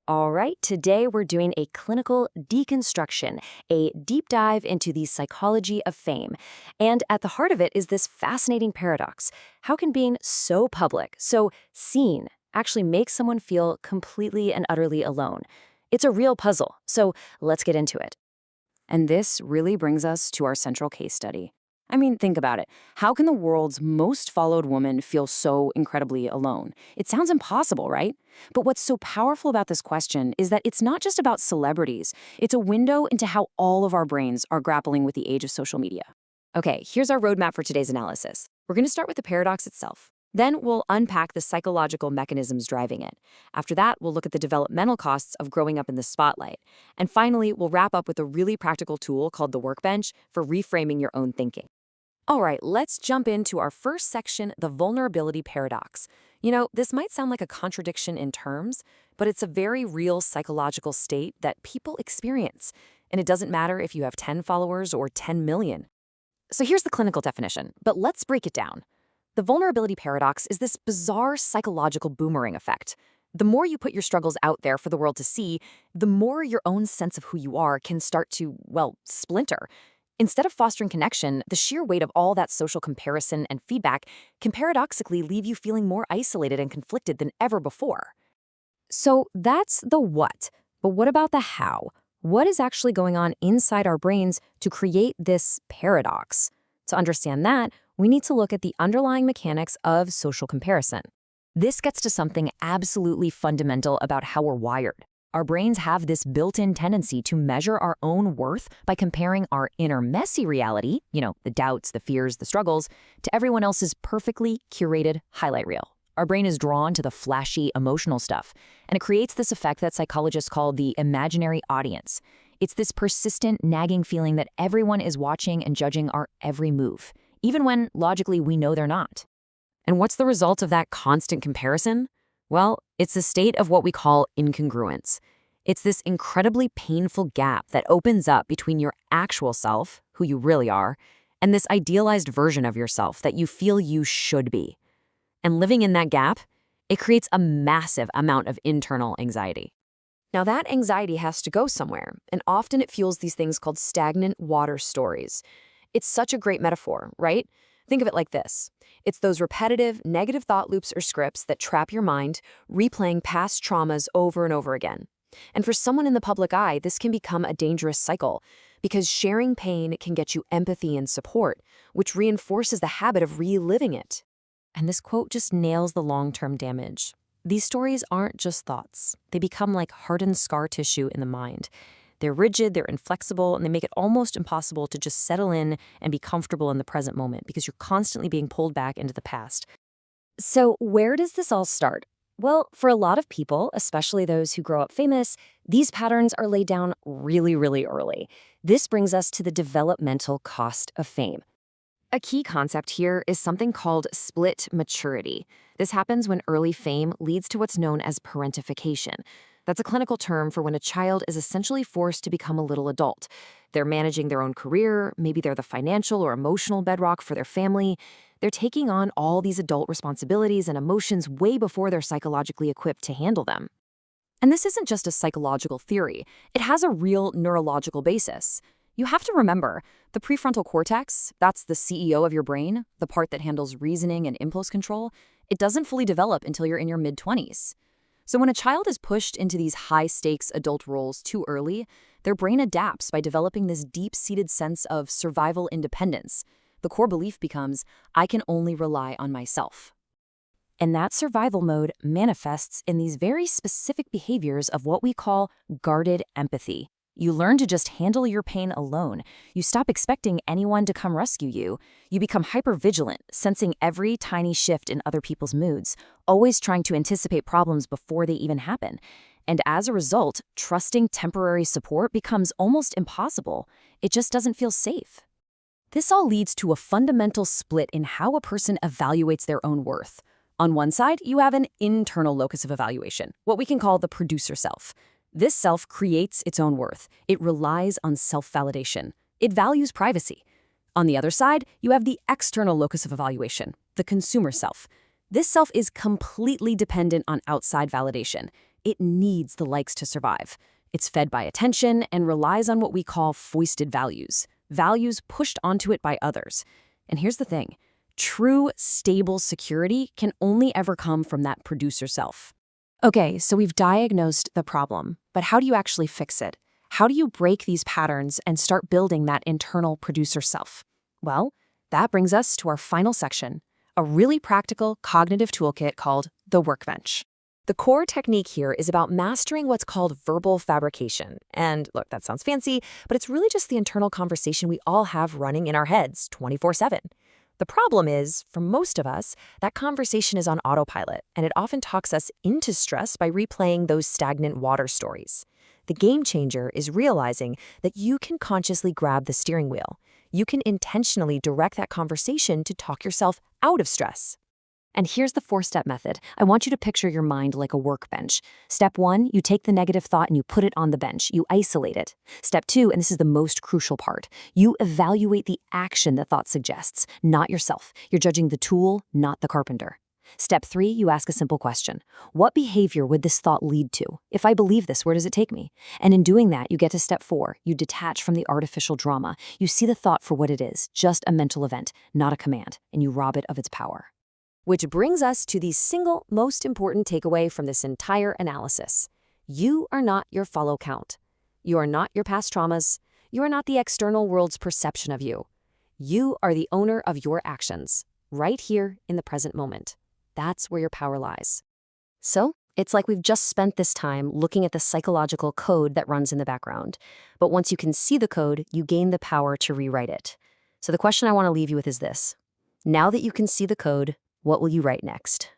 All right, today we're doing a clinical deconstruction, a deep dive into the psychology of fame. And at the heart of it is this fascinating paradox. How can being so public, so seen, actually make someone feel completely and utterly alone? It's a real puzzle, so let's get into it. And this really brings us to our central case study. I mean, think about it. How can the world's most followed woman feel so incredibly alone? It sounds impossible, right? But what's so powerful about this question is that it's not just about celebrities. It's a window into how all of our brains are grappling with the age of social media. Okay, here's our roadmap for today's analysis. We're going to start with the paradox itself. Then we'll unpack the psychological mechanisms driving it. After that, we'll look at the developmental costs of growing up in the spotlight. And finally, we'll wrap up with a really practical tool called the Workbench for reframing your own thinking. All right, let's jump into our first section, the vulnerability paradox. You know, this might sound like a contradiction in terms, but it's a very real psychological state that people experience. And it doesn't matter if you have 10 followers or 10 million. So here's the clinical definition, but let's break it down. The vulnerability paradox is this bizarre psychological boomerang effect. The more you put your struggles out there for the world to see, the more your own sense of who you are can start to, well, splinter. Instead of fostering connection, the sheer weight of all that social comparison and feedback can paradoxically leave you feeling more isolated and conflicted than ever before. So that's the what. But what about the how? What is actually going on inside our brains to create this paradox? To understand that, we need to look at the underlying mechanics of social comparison. This gets to something absolutely fundamental about how we're wired. Our brains have this built-in tendency to measure our own worth by comparing our inner messy reality, the doubts, the fears, the struggles, to everyone else's perfectly curated highlight reel. Our brain is drawn to the flashy, emotional stuff, and it creates this effect that psychologists call the imaginary audience. It's this persistent, nagging feeling that everyone is watching and judging our every move, even when, logically, we know they're not. And what's the result of that constant comparison? Well, it's a state of what we call incongruence. It's this incredibly painful gap that opens up between your actual self, who you really are, and this idealized version of yourself that you feel you should be. And living in that gap, it creates a massive amount of internal anxiety. Now, that anxiety has to go somewhere, and often it fuels these things called stagnant water stories. It's such a great metaphor, right? Think of it like this. It's those repetitive, negative thought loops or scripts that trap your mind, replaying past traumas over and over again. And for someone in the public eye, this can become a dangerous cycle, because sharing pain can get you empathy and support, which reinforces the habit of reliving it. And this quote just nails the long-term damage. These stories aren't just thoughts. They become like hardened scar tissue in the mind. They're rigid, they're inflexible, and they make it almost impossible to just settle in and be comfortable in the present moment because you're constantly being pulled back into the past. So where does this all start? Well, for a lot of people, especially those who grow up famous, these patterns are laid down really, really early. This brings us to the developmental cost of fame. A key concept here is something called split maturity. This happens when early fame leads to what's known as parentification. That's a clinical term for when a child is essentially forced to become a little adult. They're managing their own career, maybe they're the financial or emotional bedrock for their family. They're taking on all these adult responsibilities and emotions way before they're psychologically equipped to handle them. And this isn't just a psychological theory. It has a real neurological basis. You have to remember, the prefrontal cortex, that's the CEO of your brain, the part that handles reasoning and impulse control, it doesn't fully develop until you're in your mid-20s. So when a child is pushed into these high-stakes adult roles too early, their brain adapts by developing this deep-seated sense of survival independence. The core belief becomes, I can only rely on myself. And that survival mode manifests in these very specific behaviors of what we call guarded empathy. You learn to just handle your pain alone. You stop expecting anyone to come rescue you. You become hypervigilant, sensing every tiny shift in other people's moods, always trying to anticipate problems before they even happen. And as a result, trusting temporary support becomes almost impossible. It just doesn't feel safe. This all leads to a fundamental split in how a person evaluates their own worth. On one side, you have an internal locus of evaluation, what we can call the producer self. This self creates its own worth. It relies on self-validation. It values privacy. On the other side, you have the external locus of evaluation, the consumer self. This self is completely dependent on outside validation. It needs the likes to survive. It's fed by attention and relies on what we call foisted values, values pushed onto it by others. And here's the thing. True, stable security can only ever come from that producer self. Okay, so we've diagnosed the problem, but how do you actually fix it? How do you break these patterns and start building that internal producer self? Well, that brings us to our final section, a really practical cognitive toolkit called the Workbench. The core technique here is about mastering what's called verbal fabrication. And look, that sounds fancy, but it's really just the internal conversation we all have running in our heads 24/7. The problem is, for most of us, that conversation is on autopilot, and it often talks us into stress by replaying those stagnant water stories. The game changer is realizing that you can consciously grab the steering wheel. You can intentionally direct that conversation to talk yourself out of stress. And here's the 4-step method. I want you to picture your mind like a workbench. Step 1, you take the negative thought and you put it on the bench. You isolate it. Step 2, and this is the most crucial part, you evaluate the action the thought suggests, not yourself. You're judging the tool, not the carpenter. Step 3, you ask a simple question. What behavior would this thought lead to? If I believe this, where does it take me? And in doing that, you get to step 4. You detach from the artificial drama. You see the thought for what it is, just a mental event, not a command, and you rob it of its power. Which brings us to the single most important takeaway from this entire analysis. You are not your follow count. You are not your past traumas. You are not the external world's perception of you. You are the owner of your actions, right here in the present moment. That's where your power lies. So, it's like we've just spent this time looking at the psychological code that runs in the background. But once you can see the code, you gain the power to rewrite it. So the question I want to leave you with is this. Now that you can see the code, what will you write next?